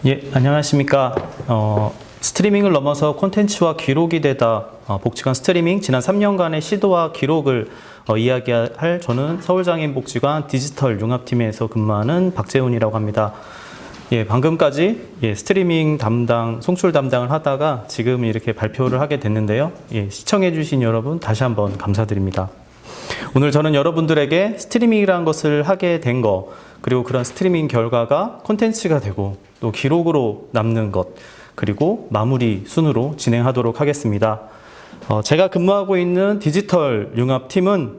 예, 안녕하십니까. 스트리밍을 넘어서 콘텐츠와 기록이 되다 복지관 스트리밍 지난 3년간의 시도와 기록을 이야기할 저는 서울장애인복지관 디지털 융합팀에서 근무하는 박재훈이라고 합니다. 예, 방금까지 스트리밍 담당, 송출 담당을 하다가 지금 이렇게 발표를 하게 됐는데요. 예, 시청해주신 여러분 다시 한번 감사드립니다. 오늘 저는 여러분들에게 스트리밍이라는 것을 하게 된 거, 그리고 그런 스트리밍 결과가 콘텐츠가 되고 또 기록으로 남는 것, 그리고 마무리 순으로 진행하도록 하겠습니다. 제가 근무하고 있는 디지털 융합팀은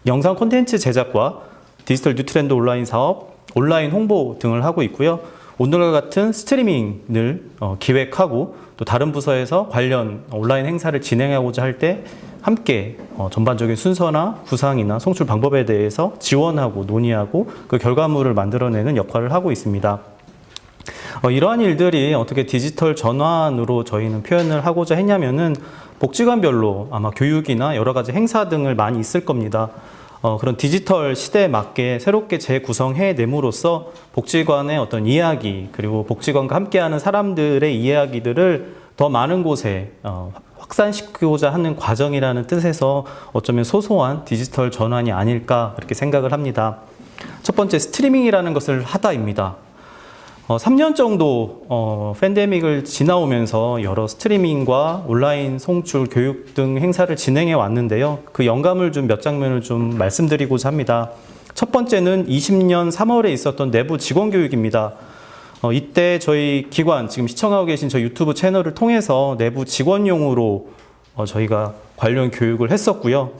영상 콘텐츠 제작과 디지털 뉴트렌드 온라인 사업, 온라인 홍보 등을 하고 있고요. 오늘과 같은 스트리밍을 기획하고 또 다른 부서에서 관련 온라인 행사를 진행하고자 할 때 함께 전반적인 순서나 구상이나 송출 방법에 대해서 지원하고 논의하고 그 결과물을 만들어내는 역할을 하고 있습니다. 이러한 일들이 어떻게 디지털 전환으로 저희는 표현을 하고자 했냐면은 복지관별로 아마 교육이나 여러 가지 행사 등을 많이 있을 겁니다. 그런 디지털 시대에 맞게 새롭게 재구성해 nem으로써 복지관의 어떤 이야기, 그리고 복지관과 함께하는 사람들의 이야기들을 더 많은 곳에 확산시키고자 하는 과정이라는 뜻에서 어쩌면 소소한 디지털 전환이 아닐까 그렇게 생각을 합니다. 첫 번째, 스트리밍이라는 것을 하다입니다. 3년 정도 팬데믹을 지나오면서 여러 스트리밍과 온라인 송출, 교육 등 행사를 진행해 왔는데요. 그 영감을 준 몇 장면을 좀 말씀드리고자 합니다. 첫 번째는 20년 3월에 있었던 내부 직원 교육입니다. 이때 저희 기관, 지금 시청하고 계신 저희 유튜브 채널을 통해서 내부 직원용으로 저희가 관련 교육을 했었고요.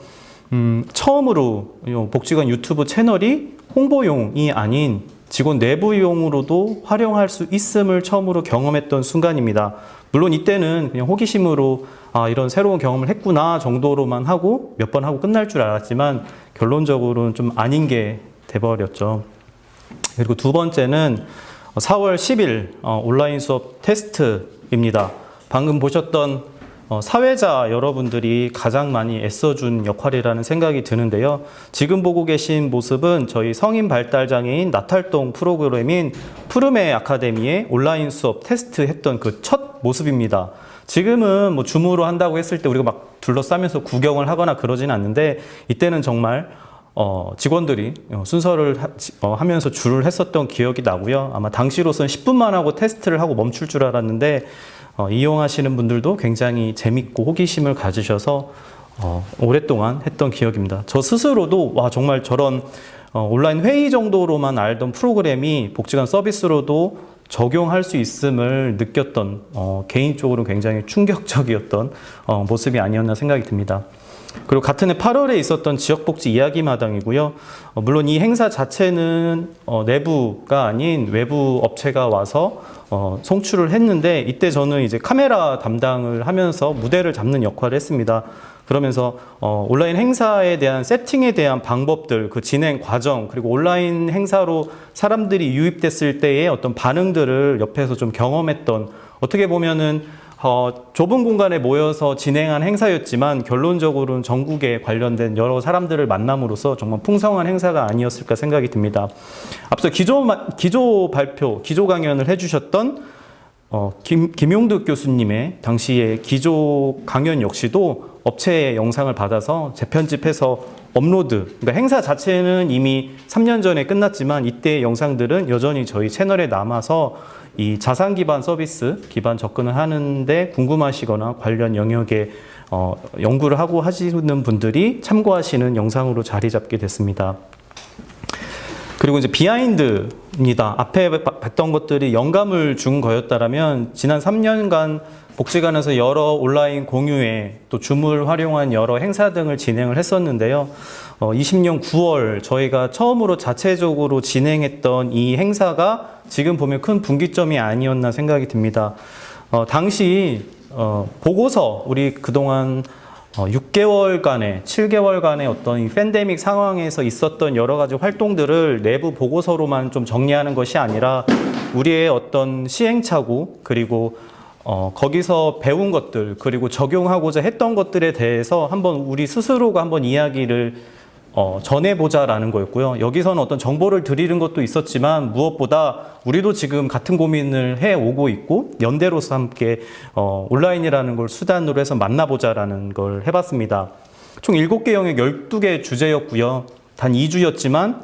처음으로 복지관 유튜브 채널이 홍보용이 아닌 직원 내부용으로도 활용할 수 있음을 처음으로 경험했던 순간입니다. 물론 이때는 그냥 호기심으로 이런 새로운 경험을 했구나 정도로만 하고 몇 번 하고 끝날 줄 알았지만 결론적으로는 좀 아닌 게 돼버렸죠. 그리고 두 번째는 4월 10일 온라인 수업 테스트입니다. 방금 보셨던 사회자 여러분들이 가장 많이 애써준 역할이라는 생각이 드는데요. 지금 보고 계신 모습은 저희 성인 발달장애인 나탈동 프로그램인 푸르메 아카데미의 온라인 수업 테스트 했던 그 첫 모습입니다. 지금은 뭐 줌으로 한다고 했을 때 우리가 막 둘러싸면서 구경을 하거나 그러진 않는데 이때는 정말 직원들이 순서를 하면서 줄을 했었던 기억이 나고요. 아마 당시로서는 10분만 하고 테스트를 하고 멈출 줄 알았는데 이용하시는 분들도 굉장히 재밌고 호기심을 가지셔서 오랫동안 했던 기억입니다. 저 스스로도 와 정말 저런 온라인 회의 정도로만 알던 프로그램이 복지관 서비스로도 적용할 수 있음을 느꼈던 개인적으로 굉장히 충격적이었던 모습이 아니었나 생각이 듭니다. 그리고 같은 해 8월에 있었던 지역복지 이야기마당이고요. 물론 이 행사 자체는 내부가 아닌 외부 업체가 와서 송출을 했는데 이때 저는 이제 카메라 담당을 하면서 무대를 잡는 역할을 했습니다. 그러면서 온라인 행사에 대한 세팅에 대한 방법들, 그 진행 과정, 그리고 온라인 행사로 사람들이 유입됐을 때의 어떤 반응들을 옆에서 좀 경험했던, 어떻게 보면은 좁은 공간에 모여서 진행한 행사였지만 결론적으로는 전국에 관련된 여러 사람들을 만남으로써 정말 풍성한 행사가 아니었을까 생각이 듭니다. 앞서 기조 발표, 기조 강연을 해주셨던 김용득 교수님의 당시의 기조 강연 역시도 업체의 영상을 받아서 재편집해서 업로드, 그러니까 행사 자체는 이미 3년 전에 끝났지만 이때의 영상들은 여전히 저희 채널에 남아서 이 자산 기반 서비스 기반 접근을 하는데 궁금하시거나 관련 영역에 연구를 하고 하시는 분들이 참고하시는 영상으로 자리 잡게 됐습니다. 그리고 이제 비하인드입니다. 앞에 봤던 것들이 영감을 준 거였다라면 지난 3년간 복지관에서 여러 온라인 공유회 또 줌을 활용한 여러 행사 등을 진행을 했었는데요. 20년 9월 저희가 처음으로 자체적으로 진행했던 이 행사가 지금 보면 큰 분기점이 아니었나 생각이 듭니다. 당시 보고서 우리 그동안 6개월간의 7개월간의 어떤 이 팬데믹 상황에서 있었던 여러 가지 활동들을 내부 보고서로만 좀 정리하는 것이 아니라 우리의 어떤 시행착오 그리고 거기서 배운 것들 그리고 적용하고자 했던 것들에 대해서 한번 우리 스스로가 한번 이야기를 전해보자라는 거였고요. 여기서는 어떤 정보를 드리는 것도 있었지만 무엇보다 우리도 지금 같은 고민을 해오고 있고 연대로서 함께 온라인이라는 걸 수단으로 해서 만나보자라는 걸 해봤습니다. 총 7개 영역 12개 주제였고요. 단 2주였지만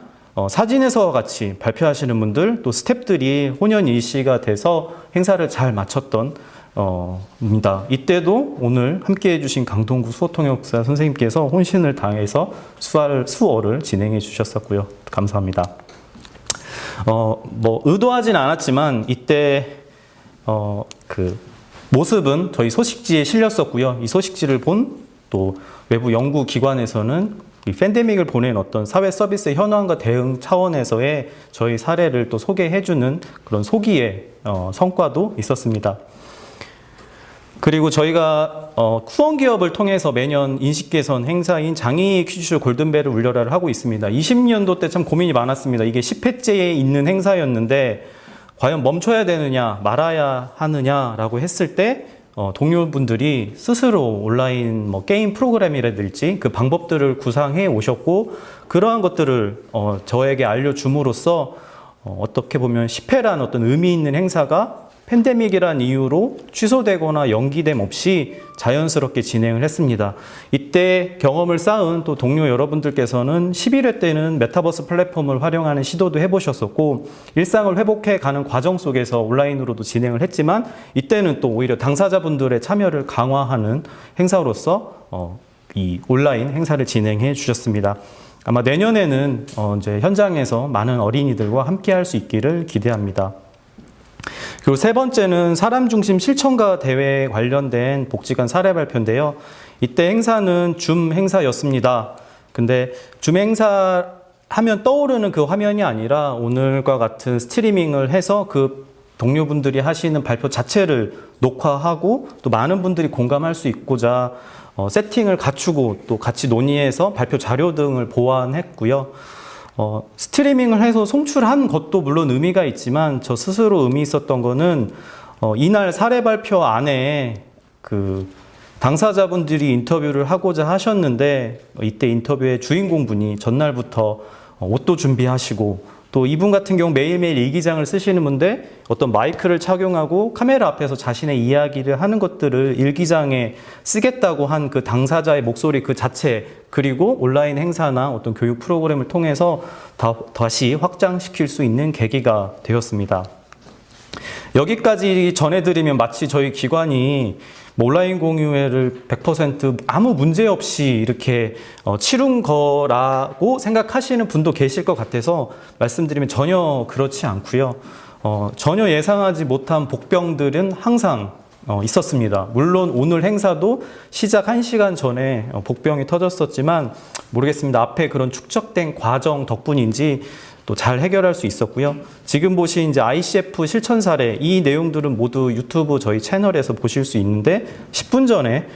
사진에서와 같이 발표하시는 분들 또 스태프들이 혼연일시가 돼서 행사를 잘 마쳤던 입니다. 이때도 오늘 함께 해주신 강동구 수어통역사 선생님께서 혼신을 다해서 수어를 진행해 주셨었고요. 감사합니다. 의도하진 않았지만 이때 그 모습은 저희 소식지에 실렸었고요. 이 소식지를 본 또 외부 연구기관에서는 이 팬데믹을 보낸 어떤 사회 서비스 현황과 대응 차원에서의 저희 사례를 또 소개해주는 그런 소기의 성과도 있었습니다. 그리고 저희가 쿠원 기업을 통해서 매년 인식 개선 행사인 장이 퀴즈쇼 골든벨을 울려라를 하고 있습니다. 20년도 때 참 고민이 많았습니다. 이게 10회째에 있는 행사였는데 과연 멈춰야 되느냐 말아야 하느냐라고 했을 때 동료분들이 스스로 온라인 게임 프로그램이라든지 그 방법들을 구상해 오셨고 그러한 것들을 저에게 알려줌으로써 어떻게 보면 10회란 어떤 의미 있는 행사가 팬데믹이란 이유로 취소되거나 연기됨 없이 자연스럽게 진행을 했습니다. 이때 경험을 쌓은 또 동료 여러분들께서는 11회 때는 메타버스 플랫폼을 활용하는 시도도 해보셨었고 일상을 회복해가는 과정 속에서 온라인으로도 진행을 했지만 이때는 또 오히려 당사자분들의 참여를 강화하는 행사로서 이 온라인 행사를 진행해 주셨습니다. 아마 내년에는 이제 현장에서 많은 어린이들과 함께 할 수 있기를 기대합니다. 그리고 세 번째는 사람 중심 실천가 대회에 관련된 복지관 사례 발표인데요. 이때 행사는 줌 행사였습니다. 근데 줌 행사 하면 떠오르는 그 화면이 아니라 오늘과 같은 스트리밍을 해서 그 동료분들이 하시는 발표 자체를 녹화하고 또 많은 분들이 공감할 수 있고자 세팅을 갖추고 또 같이 논의해서 발표 자료 등을 보완했고요. 스트리밍을 해서 송출한 것도 물론 의미가 있지만 저 스스로 의미 있었던 거는 이날 사례 발표 안에 그 당사자분들이 인터뷰를 하고자 하셨는데 이때 인터뷰의 주인공분이 전날부터 옷도 준비하시고 또 이분 같은 경우 매일매일 일기장을 쓰시는 분인데 어떤 마이크를 착용하고 카메라 앞에서 자신의 이야기를 하는 것들을 일기장에 쓰겠다고 한 그 당사자의 목소리 그 자체 그리고 온라인 행사나 어떤 교육 프로그램을 통해서 다시 확장시킬 수 있는 계기가 되었습니다. 여기까지 전해드리면 마치 저희 기관이 온라인 공유회를 100% 아무 문제 없이 이렇게 치룬 거라고 생각하시는 분도 계실 것 같아서 말씀드리면 전혀 그렇지 않고요. 전혀 예상하지 못한 복병들은 항상 있었습니다. 물론 오늘 행사도 시작 1시간 전에 복병이 터졌었지만 모르겠습니다. 앞에 그런 축적된 과정 덕분인지 또 잘 해결할 수 있었고요. 지금 보신 이제 ICF 실천 사례 이 내용들은 모두 유튜브 저희 채널에서 보실 수 있는데 10분 전에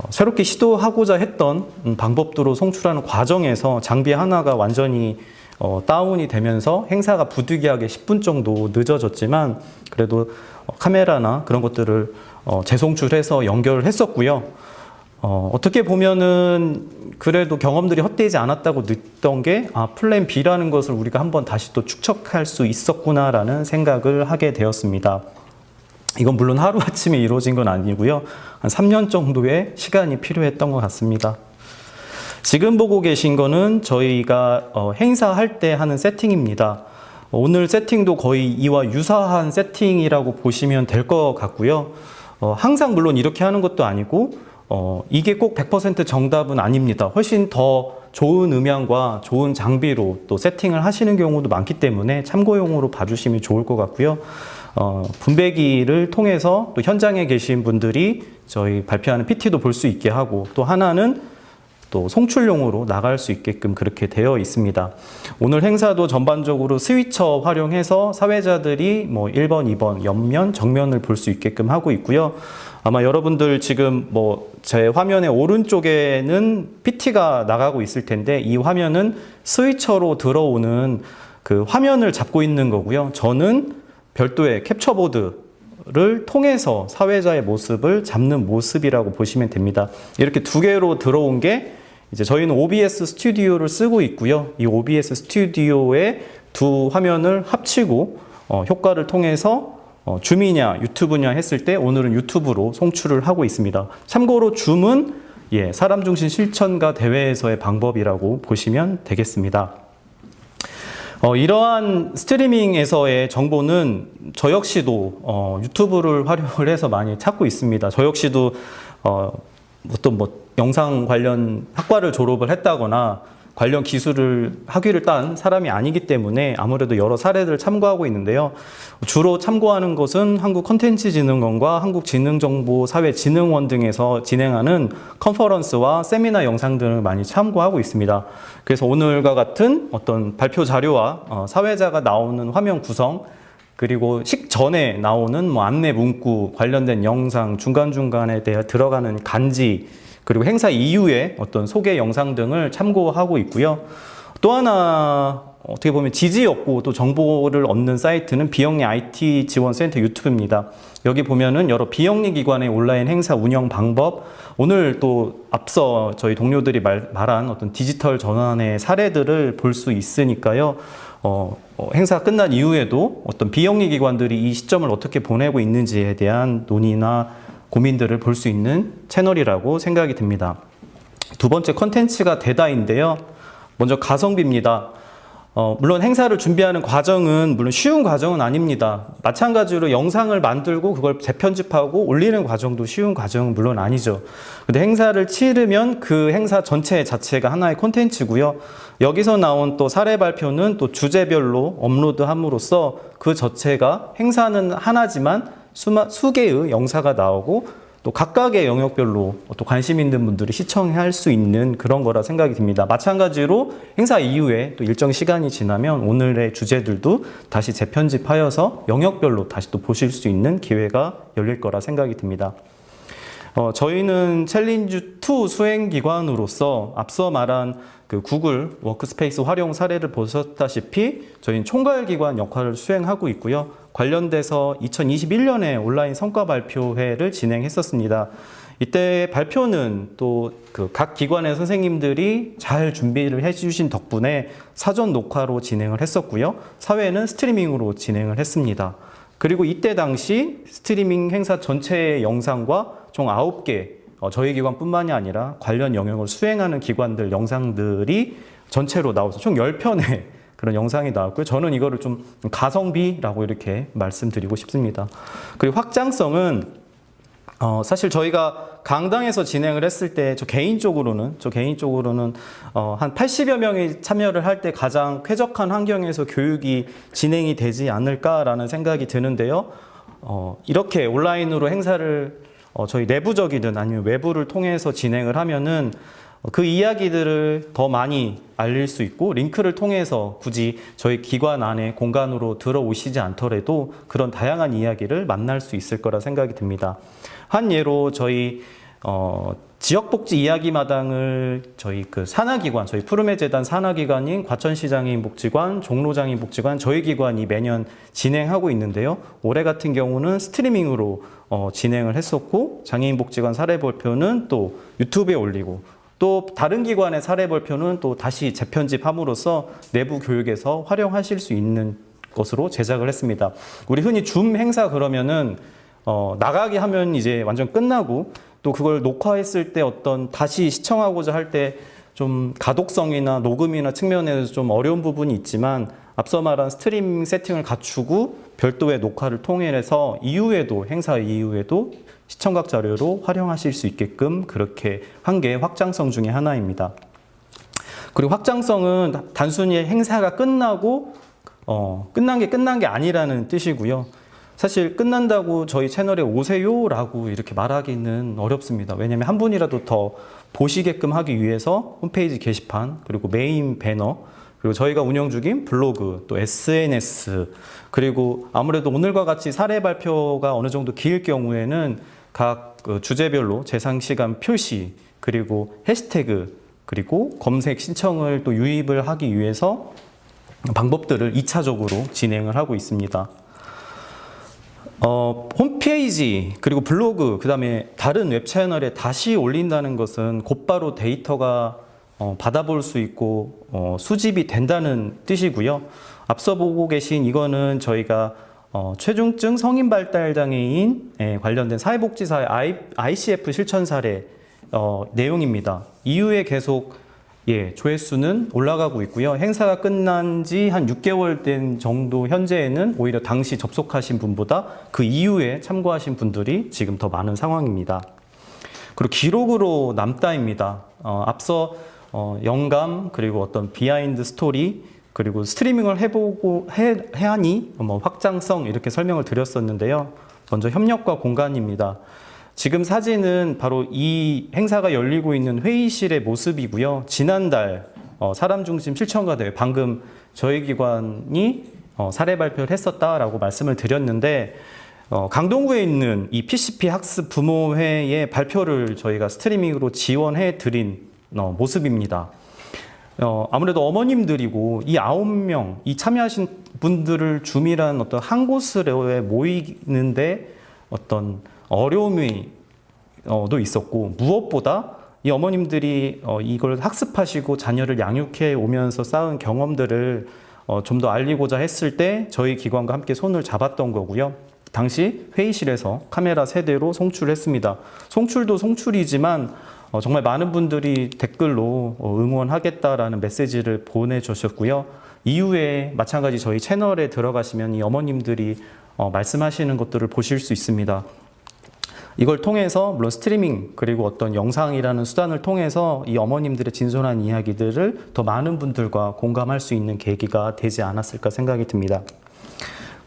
새롭게 시도하고자 했던 방법들로 송출하는 과정에서 장비 하나가 완전히 다운이 되면서 행사가 부득이하게 10분 정도 늦어졌지만 그래도 카메라나 그런 것들을 재송출해서 연결을 했었고요. 어떻게 보면은 그래도 경험들이 헛되지 않았다고 느꼈던 게 플랜 B라는 것을 우리가 한번 다시 또 축적할 수 있었구나라는 생각을 하게 되었습니다. 이건 물론 하루아침에 이루어진 건 아니고요. 한 3년 정도의 시간이 필요했던 것 같습니다. 지금 보고 계신 거는 저희가 행사할 때 하는 세팅입니다. 오늘 세팅도 거의 이와 유사한 세팅이라고 보시면 될 것 같고요. 항상 물론 이렇게 하는 것도 아니고 이게 꼭 100% 정답은 아닙니다. 훨씬 더 좋은 음향과 좋은 장비로 또 세팅을 하시는 경우도 많기 때문에 참고용으로 봐주시면 좋을 것 같고요. 분배기를 통해서 또 현장에 계신 분들이 저희 발표하는 PT도 볼 수 있게 하고 또 하나는 또 송출용으로 나갈 수 있게끔 그렇게 되어 있습니다. 오늘 행사도 전반적으로 스위처 활용해서 사회자들이 1번, 2번, 옆면, 정면을 볼 수 있게끔 하고 있고요. 아마 여러분들 지금 제 화면의 오른쪽에는 PT가 나가고 있을 텐데 이 화면은 스위처로 들어오는 그 화면을 잡고 있는 거고요. 저는 별도의 캡처보드를 통해서 사회자의 모습을 잡는 모습이라고 보시면 됩니다. 이렇게 두 개로 들어온 게 이제 저희는 OBS 스튜디오를 쓰고 있고요. 이 OBS 스튜디오의 두 화면을 합치고 효과를 통해서 줌이냐 유튜브냐 했을 때 오늘은 유튜브로 송출을 하고 있습니다. 참고로 줌은 사람 중심 실천가 대회에서의 방법이라고 보시면 되겠습니다. 이러한 스트리밍에서의 정보는 저 역시도 유튜브를 활용을 해서 많이 찾고 있습니다. 저 역시도 어떤 영상 관련 학과를 졸업을 했다거나 관련 기술을 학위를 딴 사람이 아니기 때문에 아무래도 여러 사례들을 참고하고 있는데요. 주로 참고하는 것은 한국컨텐츠진흥원과 한국지능정보사회진흥원 등에서 진행하는 컨퍼런스와 세미나 영상 등을 많이 참고하고 있습니다. 그래서 오늘과 같은 어떤 발표 자료와 사회자가 나오는 화면 구성, 그리고 식전에 나오는 안내 문구 관련된 영상, 중간중간에 들어가는 간지, 그리고 행사 이후에 어떤 소개 영상 등을 참고하고 있고요. 또 하나 어떻게 보면 지지없고 또 정보를 얻는 사이트는 비영리 IT 지원센터 유튜브입니다. 여기 보면은 여러 비영리 기관의 온라인 행사 운영 방법, 오늘 또 앞서 저희 동료들이 말한 어떤 디지털 전환의 사례들을 볼 수 있으니까요. 행사 끝난 이후에도 어떤 비영리 기관들이 이 시점을 어떻게 보내고 있는지에 대한 논의나 고민들을 볼 수 있는 채널이라고 생각이 듭니다. 두 번째 컨텐츠가 대다인데요. 먼저 가성비입니다. 물론 행사를 준비하는 과정은 물론 쉬운 과정은 아닙니다. 마찬가지로 영상을 만들고 그걸 재편집하고 올리는 과정도 쉬운 과정은 물론 아니죠. 근데 행사를 치르면 그 행사 전체 자체가 하나의 콘텐츠고요. 여기서 나온 또 사례 발표는 또 주제별로 업로드함으로써 그 자체가 행사는 하나지만 수개의 영상가 나오고 또 각각의 영역별로 또 관심 있는 분들이 시청할 수 있는 그런 거라 생각이 듭니다. 마찬가지로 행사 이후에 또 일정 시간이 지나면 오늘의 주제들도 다시 재편집하여서 영역별로 다시 또 보실 수 있는 기회가 열릴 거라 생각이 듭니다. 저희는 챌린지2 수행기관으로서 앞서 말한 그 구글 워크스페이스 활용 사례를 보셨다시피 저희는 총괄기관 역할을 수행하고 있고요. 관련돼서 2021년에 온라인 성과 발표회를 진행했었습니다. 이때 발표는 또 그 각 기관의 선생님들이 잘 준비를 해주신 덕분에 사전 녹화로 진행을 했었고요. 사회는 스트리밍으로 진행을 했습니다. 그리고 이때 당시 스트리밍 행사 전체의 영상과 총 9개 저희 기관뿐만이 아니라 관련 영역을 수행하는 기관들 영상들이 전체로 나와서 총 10편의 그런 영상이 나왔고요. 저는 이거를 좀 가성비라고 이렇게 말씀드리고 싶습니다. 그리고 확장성은 사실 저희가 강당에서 진행을 했을 때 저 개인적으로는 한 80여 명이 참여를 할 때 가장 쾌적한 환경에서 교육이 진행이 되지 않을까라는 생각이 드는데요. 이렇게 온라인으로 행사를 저희 내부적이든 아니면 외부를 통해서 진행을 하면은 그 이야기들을 더 많이 알릴 수 있고 링크를 통해서 굳이 저희 기관 안에 공간으로 들어오시지 않더라도 그런 다양한 이야기를 만날 수 있을 거라 생각이 듭니다. 한 예로 저희 지역복지 이야기마당을 저희 그 산하기관, 저희 푸르메 재단 산하기관인 과천시장애인복지관, 종로장애인복지관 저희 기관이 매년 진행하고 있는데요. 올해 같은 경우는 스트리밍으로 진행을 했었고 장애인복지관 사례 발표는 또 유튜브에 올리고 또 다른 기관의 사례 발표는 또 다시 재편집함으로써 내부 교육에서 활용하실 수 있는 것으로 제작을 했습니다. 우리 흔히 줌 행사 그러면은 나가게 하면 이제 완전 끝나고 또 그걸 녹화했을 때 어떤 다시 시청하고자 할 때 좀 가독성이나 녹음이나 측면에서 좀 어려운 부분이 있지만 앞서 말한 스트리밍 세팅을 갖추고 별도의 녹화를 통해서 이후에도 행사 이후에도 시청각 자료로 활용하실 수 있게끔 그렇게 한 게 확장성 중에 하나입니다. 그리고 확장성은 단순히 행사가 끝나고 끝난 게 아니라는 뜻이고요. 사실 끝난다고 저희 채널에 오세요 라고 이렇게 말하기는 어렵습니다. 왜냐하면 한 분이라도 더 보시게끔 하기 위해서 홈페이지 게시판 그리고 메인 배너 그리고 저희가 운영 중인 블로그 또 SNS 그리고 아무래도 오늘과 같이 사례 발표가 어느 정도 길 경우에는 각 주제별로 재상시간 표시 그리고 해시태그 그리고 검색 신청을 또 유입을 하기 위해서 방법들을 2차적으로 진행을 하고 있습니다. 홈페이지 그리고 블로그 그 다음에 다른 웹 채널에 다시 올린다는 것은 곧바로 데이터가 받아볼 수 있고 수집이 된다는 뜻이고요. 앞서 보고 계신 이거는 저희가 최중증 성인 발달 장애인에 관련된 사회복지사의 ICF 실천 사례 내용입니다. 이후에 계속 조회수는 올라가고 있고요. 행사가 끝난 지 한 6개월 된 정도 현재에는 오히려 당시 접속하신 분보다 그 이후에 참고하신 분들이 지금 더 많은 상황입니다. 그리고 기록으로 남다입니다. 앞서 영감 그리고 어떤 비하인드 스토리 그리고 스트리밍을 해보고 해하니 확장성 이렇게 설명을 드렸었는데요. 먼저 협력과 공간입니다. 지금 사진은 바로 이 행사가 열리고 있는 회의실의 모습이고요. 지난달 사람 중심 실천가 대회 방금 저희 기관이 사례 발표를 했었다라고 말씀을 드렸는데 강동구에 있는 이 PCP 학습 부모회의 발표를 저희가 스트리밍으로 지원해 드린 모습입니다. 아무래도 어머님들이고 이 9명, 이 참여하신 분들을 주밀한 어떤 한 곳으로 모이는데 어떤 어려움이 도 있었고 무엇보다 이 어머님들이 이걸 학습하시고 자녀를 양육해 오면서 쌓은 경험들을 좀 더 알리고자 했을 때 저희 기관과 함께 손을 잡았던 거고요. 당시 회의실에서 카메라 3대로 송출했습니다. 송출도 송출이지만 정말 많은 분들이 댓글로 응원하겠다라는 메시지를 보내주셨고요. 이후에 마찬가지 저희 채널에 들어가시면 이 어머님들이 말씀하시는 것들을 보실 수 있습니다. 이걸 통해서 물론 스트리밍 그리고 어떤 영상이라는 수단을 통해서 이 어머님들의 진솔한 이야기들을 더 많은 분들과 공감할 수 있는 계기가 되지 않았을까 생각이 듭니다.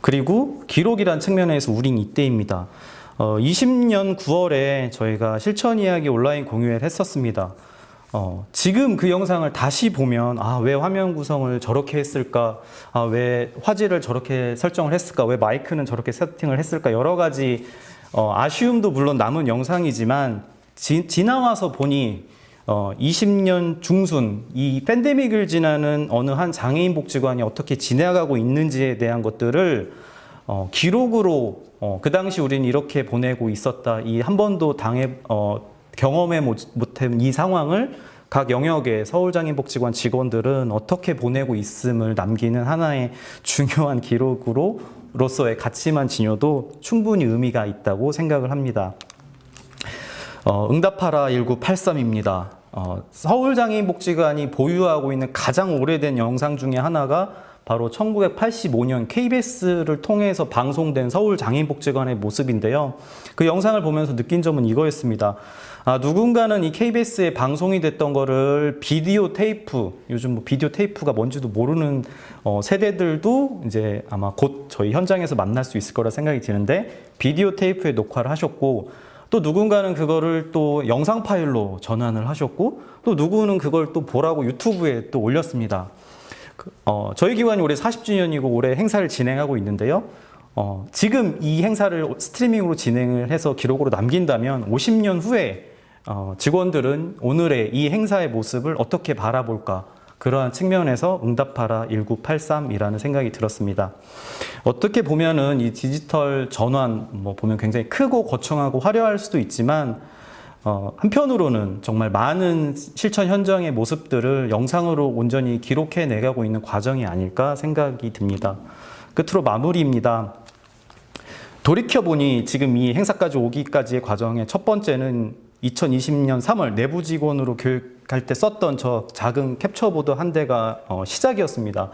그리고 기록이란 측면에서 우린 이때입니다. 20년 9월에 저희가 실천 이야기 온라인 공유회를 했었습니다. 지금 그 영상을 다시 보면 왜 화면 구성을 저렇게 했을까? 왜 화질을 저렇게 설정을 했을까? 왜 마이크는 저렇게 세팅을 했을까? 여러 가지 아쉬움도 물론 남은 영상이지만 지나와서 보니 20년 중순 이 팬데믹을 지나는 어느 한 장애인 복지관이 어떻게 지나가고 있는지에 대한 것들을 기록으로 그 당시 우리는 이렇게 보내고 있었다. 이 한 번도 경험해 못한 이 상황을 각 영역의 서울장애인복지관 직원들은 어떻게 보내고 있음을 남기는 하나의 중요한 기록으로서의 가치만 지녀도 충분히 의미가 있다고 생각을 합니다. 응답하라 1983입니다. 서울장애인복지관이 보유하고 있는 가장 오래된 영상 중에 하나가 바로 1985년 KBS를 통해서 방송된 서울장애인복지관의 모습인데요. 그 영상을 보면서 느낀 점은 이거였습니다. 누군가는 이 KBS에 방송이 됐던 거를 비디오 테이프, 요즘 비디오 테이프가 뭔지도 모르는 세대들도 이제 아마 곧 저희 현장에서 만날 수 있을 거라 생각이 드는데 비디오 테이프에 녹화를 하셨고 또 누군가는 그거를 또 영상 파일로 전환을 하셨고 또 누구는 그걸 또 보라고 유튜브에 또 올렸습니다. 저희 기관이 올해 40주년이고 올해 행사를 진행하고 있는데요. 지금 이 행사를 스트리밍으로 진행을 해서 기록으로 남긴다면 50년 후에 직원들은 오늘의 이 행사의 모습을 어떻게 바라볼까? 그러한 측면에서 응답하라 1983이라는 생각이 들었습니다. 어떻게 보면은 이 디지털 전환 보면 굉장히 크고 거창하고 화려할 수도 있지만 한편으로는 정말 많은 실천 현장의 모습들을 영상으로 온전히 기록해 내가고 있는 과정이 아닐까 생각이 듭니다. 끝으로 마무리입니다. 돌이켜보니 지금 이 행사까지 오기까지의 과정의 첫 번째는 2020년 3월 내부 직원으로 교육할 때 썼던 저 작은 캡처보드 한 대가 시작이었습니다.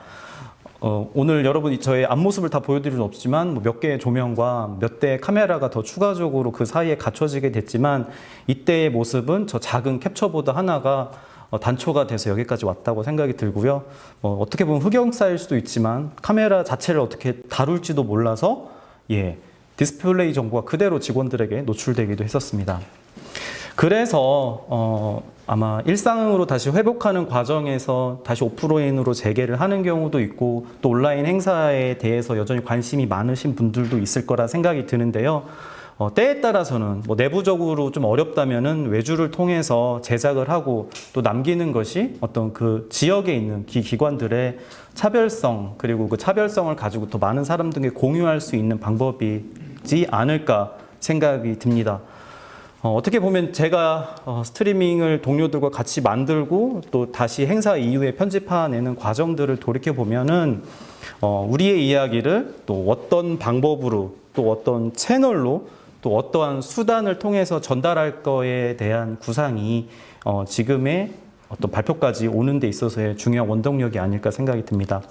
오늘 여러분이 저의 앞모습을 다 보여드릴 수 없지만 몇 개의 조명과 몇 대의 카메라가 더 추가적으로 그 사이에 갖춰지게 됐지만 이때의 모습은 저 작은 캡처보드 하나가 단초가 돼서 여기까지 왔다고 생각이 들고요. 어떻게 보면 흑역사일 수도 있지만 카메라 자체를 어떻게 다룰지도 몰라서 디스플레이 정보가 그대로 직원들에게 노출되기도 했었습니다. 그래서 아마 일상으로 다시 회복하는 과정에서 다시 오프라인으로 재개를 하는 경우도 있고 또 온라인 행사에 대해서 여전히 관심이 많으신 분들도 있을 거라 생각이 드는데요. 때에 따라서는 내부적으로 좀 어렵다면은 외주를 통해서 제작을 하고 또 남기는 것이 어떤 그 지역에 있는 기관들의 차별성 그리고 그 차별성을 가지고 더 많은 사람들에게 공유할 수 있는 방법이지 않을까 생각이 듭니다. 어떻게 보면 제가 스트리밍을 동료들과 같이 만들고 또 다시 행사 이후에 편집해내는 과정들을 돌이켜보면은 우리의 이야기를 또 어떤 방법으로 또 어떤 채널로 또 어떠한 수단을 통해서 전달할 거에 대한 구상이 지금의 어떤 발표까지 오는 데 있어서의 중요한 원동력이 아닐까 생각이 듭니다.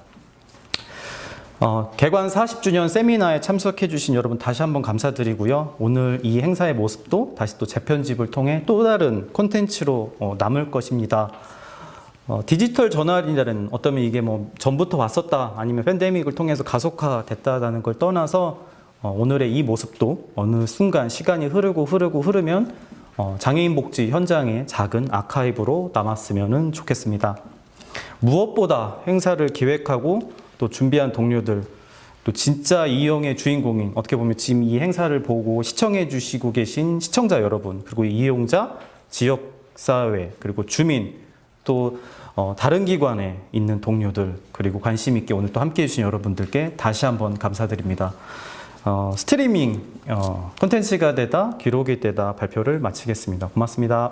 개관 40주년 세미나에 참석해 주신 여러분 다시 한번 감사드리고요. 오늘 이 행사의 모습도 다시 또 재편집을 통해 또 다른 콘텐츠로 남을 것입니다. 디지털 저널이라는 어쩌면 이게 뭐 전부터 왔었다 아니면 팬데믹을 통해서 가속화됐다라는 걸 떠나서 오늘의 이 모습도 어느 순간 시간이 흐르면 장애인 복지 현장의 작은 아카이브로 남았으면 좋겠습니다. 무엇보다 행사를 기획하고 또 준비한 동료들, 또 진짜 이용의 주인공인 어떻게 보면 지금 이 행사를 보고 시청해 주시고 계신 시청자 여러분, 그리고 이용자, 지역사회, 그리고 주민, 또 다른 기관에 있는 동료들, 그리고 관심 있게 오늘 또 함께 해주신 여러분들께 다시 한번 감사드립니다. 스트리밍 콘텐츠가 되다 기록이 되다 발표를 마치겠습니다. 고맙습니다.